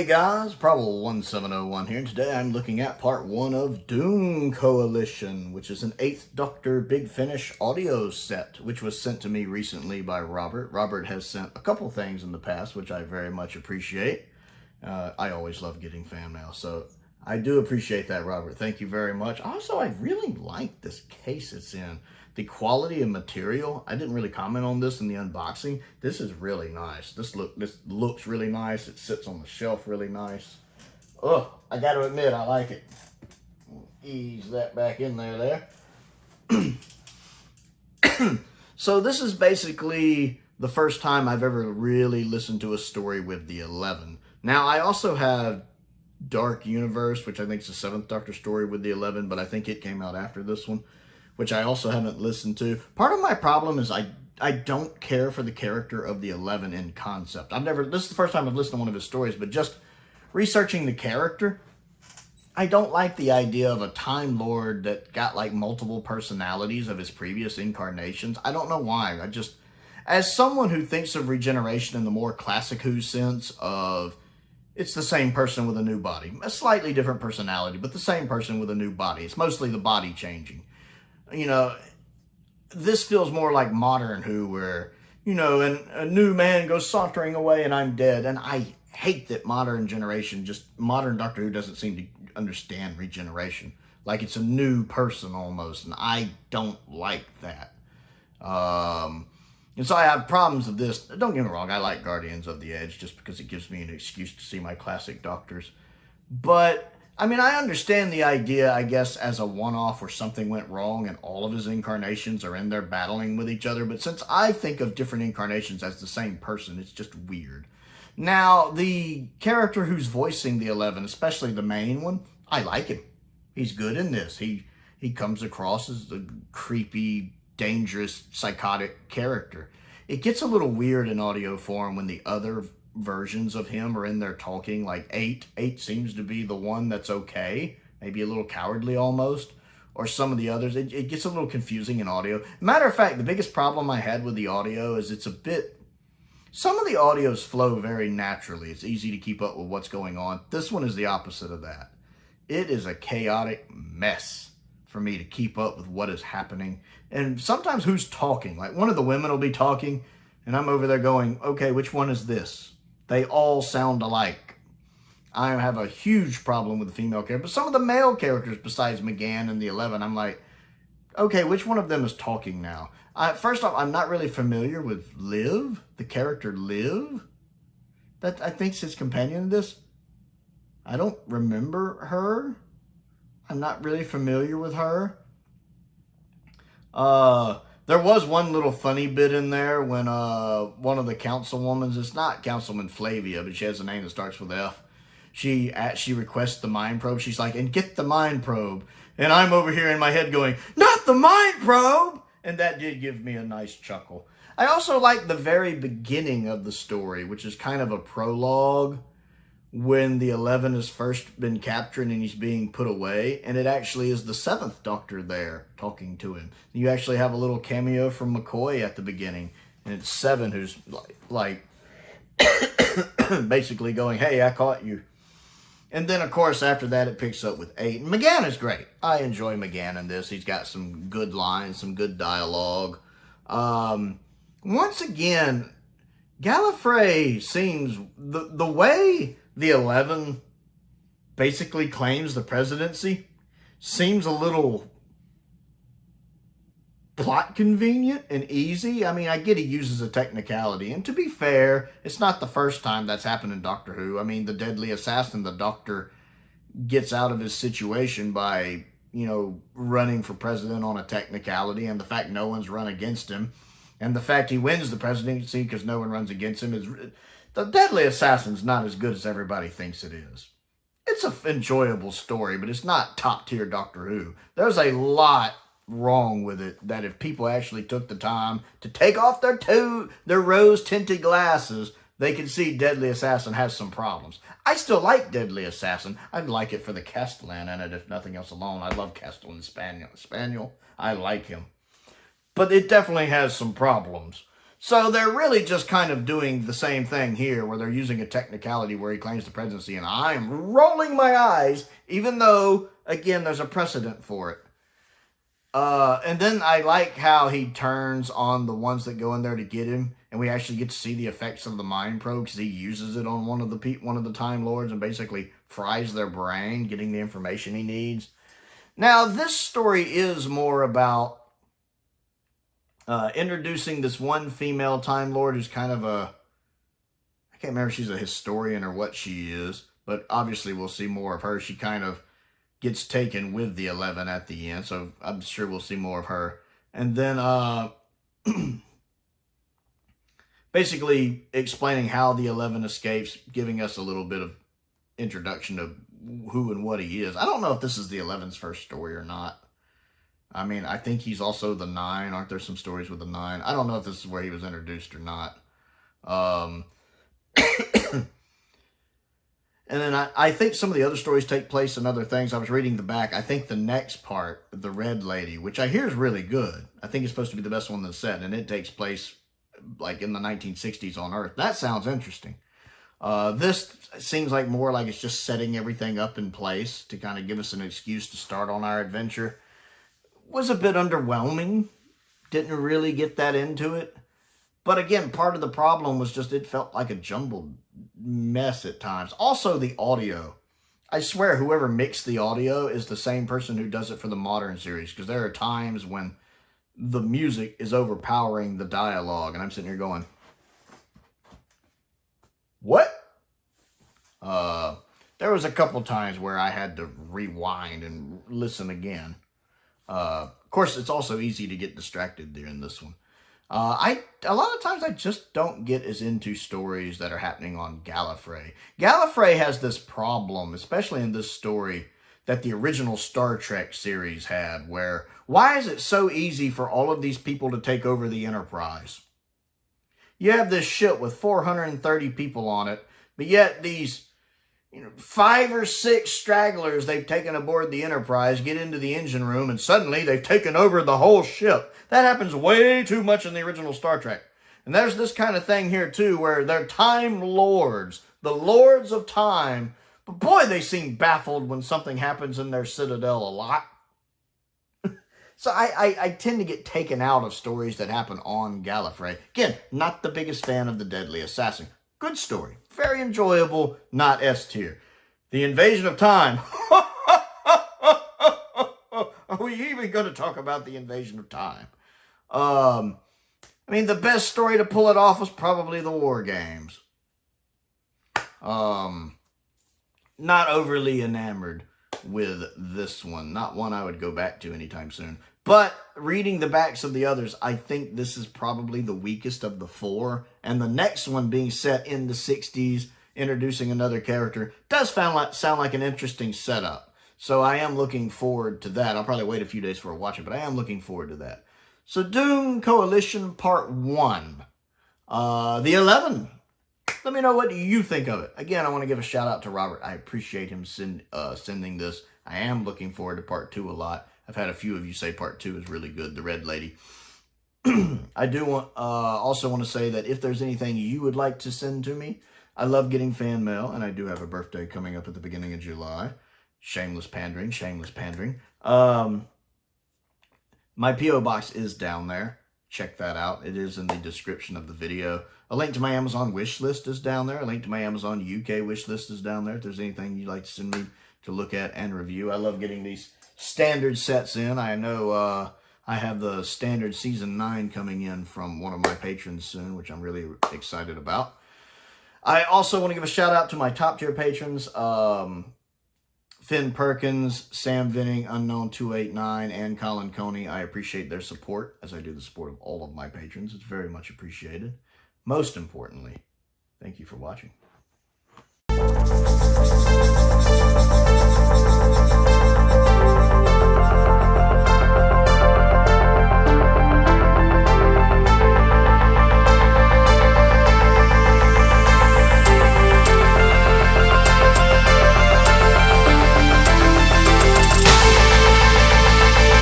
Hey guys, Prowl 1701 here, and today I'm looking at part 1 of Doom Coalition, which is an 8th Doctor Big Finish audio set, which was sent to me recently by Robert. Robert has sent a couple things in the past, which I very much appreciate. I always love getting fan mail, so I do appreciate that, Robert. Thank you very much. Also, I really like this case it's in. The quality of material, I didn't really comment on this in the unboxing. This is really nice. This looks really nice. It sits on the shelf really nice. Oh, I got to admit, I like it. Ease that back in there. So this is basically the first time I've ever really listened to a story with the 11. Now, I also have Dark Universe, which I think is the 7th Doctor story with the 11, but I think it came out after this one, which I also haven't listened to. Part of my problem is I don't care for the character of the 11 in concept. This is the first time I've listened to one of his stories, but just researching the character, I don't like the idea of a Time Lord that got like multiple personalities of his previous incarnations. I don't know why. As someone who thinks of regeneration in the more classic Who sense of it's the same person with a new body, a slightly different personality, but the same person with a new body. It's mostly the body changing. You know, this feels more like modern Who, where, you know, and a new man goes sauntering away and I'm dead. And I hate that modern Doctor Who doesn't seem to understand regeneration. Like it's a new person almost, and I don't like that. And so I have problems with this. Don't get me wrong, I like Guardians of the Edge just because it gives me an excuse to see my classic Doctors. But I mean, I understand the idea, I guess, as a one-off where something went wrong and all of his incarnations are in there battling with each other. But since I think of different incarnations as the same person, it's just weird. Now, the character who's voicing the 11, especially the main one, I like him. He's good in this. He comes across as a creepy, dangerous, psychotic character. It gets a little weird in audio form when the other versions of him are in there talking, like 8 seems to be the one that's okay, maybe a little cowardly almost, or some of the others. It gets a little confusing in audio. Matter of fact, the biggest problem I had with the audio is some of the audios flow very naturally. It's easy to keep up with what's going on. This one is the opposite of that. It is a chaotic mess for me to keep up with what is happening. And sometimes who's talking, like one of the women will be talking and I'm over there going, okay, which one is this? They all sound alike. I have a huge problem with the female character. But some of the male characters besides McGann and the 11, I'm like, okay, which one of them is talking now? First off, I'm not really familiar with Liv, the character Liv. That I think's his companion in this. I don't remember her. I'm not really familiar with her. There was one little funny bit in there when one of the councilwomen, it's not Councilman Flavia, but she has a name that starts with F. She requests the mind probe. She's like, and get the mind probe. And I'm over here in my head going, not the mind probe! And that did give me a nice chuckle. I also like the very beginning of the story, which is kind of a prologue when the 11 has first been captured and he's being put away, and it actually is the 7th Doctor there talking to him. You actually have a little cameo from McCoy at the beginning, and it's 7 who's like basically going, hey, I caught you. And then, of course, after that, it picks up with 8. And McGann is great. I enjoy McGann in this. He's got some good lines, some good dialogue. Once again, Gallifrey seems, the way the 11 basically claims the presidency seems a little plot convenient and easy. I mean, I get he uses a technicality, and to be fair, it's not the first time that's happened in Doctor Who. I mean, the Deadly Assassin, the Doctor gets out of his situation by, you know, running for president on a technicality, and the fact no one's run against him, and the fact he wins the presidency because no one runs against him is... The Deadly Assassin's not as good as everybody thinks it is. It's an enjoyable story, but it's not top-tier Doctor Who. There's a lot wrong with it that if people actually took the time to take off their rose-tinted glasses, they can see Deadly Assassin has some problems. I still like Deadly Assassin. I'd like it for the Castellan in it, if nothing else alone. I love Castellan Spaniel. I like him. But it definitely has some problems. So they're really just kind of doing the same thing here, where they're using a technicality where he claims the presidency, and I'm rolling my eyes, even though, again, there's a precedent for it. And then I like how he turns on the ones that go in there to get him, and we actually get to see the effects of the Mind Probe, because he uses it on one of the Time Lords and basically fries their brain, getting the information he needs. Now, this story is more about introducing this one female Time Lord who's kind of I can't remember if she's a historian or what she is, but obviously we'll see more of her. She kind of gets taken with the 11 at the end, so I'm sure we'll see more of her. And then basically explaining how the 11 escapes, giving us a little bit of introduction to who and what he is. I don't know if this is the 11's first story or not. I mean, I think he's also the 9. Aren't there some stories with the 9? I don't know if this is where he was introduced or not. And then I think some of the other stories take place in other things. I was reading the back. I think the next part, the Red Lady, which I hear is really good. I think it's supposed to be the best one that's set, and it takes place like in the 1960s on Earth. That sounds interesting. This seems like more like it's just setting everything up in place to kind of give us an excuse to start on our adventure. Was a bit underwhelming. Didn't really get that into it. But again, part of the problem was just it felt like a jumbled mess at times. Also, the audio. I swear whoever mixed the audio is the same person who does it for the modern series, because there are times when the music is overpowering the dialogue, and I'm sitting here going, what? There was a couple times where I had to rewind and listen again. Of course, it's also easy to get distracted during this one. A lot of times I just don't get as into stories that are happening on Gallifrey. Gallifrey has this problem, especially in this story, that the original Star Trek series had, where why is it so easy for all of these people to take over the Enterprise? You have this ship with 430 people on it, but yet these 5 or 6 stragglers they've taken aboard the Enterprise get into the engine room, and suddenly they've taken over the whole ship. That happens way too much in the original Star Trek. And there's this kind of thing here too, where they're Time Lords, the Lords of Time. But boy, they seem baffled when something happens in their citadel a lot. So I tend to get taken out of stories that happen on Gallifrey. Again, not the biggest fan of The Deadly Assassin. Good story. Very enjoyable, not S tier. The Invasion of Time. Are we even going to talk about The Invasion of Time? I mean, the best story to pull it off was probably the War Games. Not overly enamored with this one. Not one I would go back to anytime soon. But reading the backs of the others, I think this is probably the weakest of the 4. And the next one being set in the 60s, introducing another character, does sound like an interesting setup. So I am looking forward to that. I'll probably wait a few days for a watch it, but I am looking forward to that. So Doom Coalition Part 1. The 11. Let me know what you think of it. Again, I want to give a shout out to Robert. I appreciate him sending this. I am looking forward to Part 2 a lot. I've had a few of you say Part 2 is really good, The Red Lady. I do also want to say that if there's anything you would like to send to me, I love getting fan mail, and I do have a birthday coming up at the beginning of July. Shameless pandering, shameless pandering. My P.O. Box is down there. Check that out. It is in the description of the video. A link to my Amazon wish list is down there. A link to my Amazon UK wish list is down there. If there's anything you'd like to send me to look at and review. I love getting these standard sets in. I know I have the standard season 9 coming in from one of my patrons soon, which I'm really excited about. I also want to give a shout out to my top tier patrons. Finn Perkins, Sam Venning, Unknown289, and Colin Coney. I appreciate their support, as I do the support of all of my patrons. It's very much appreciated. Most importantly, thank you for watching.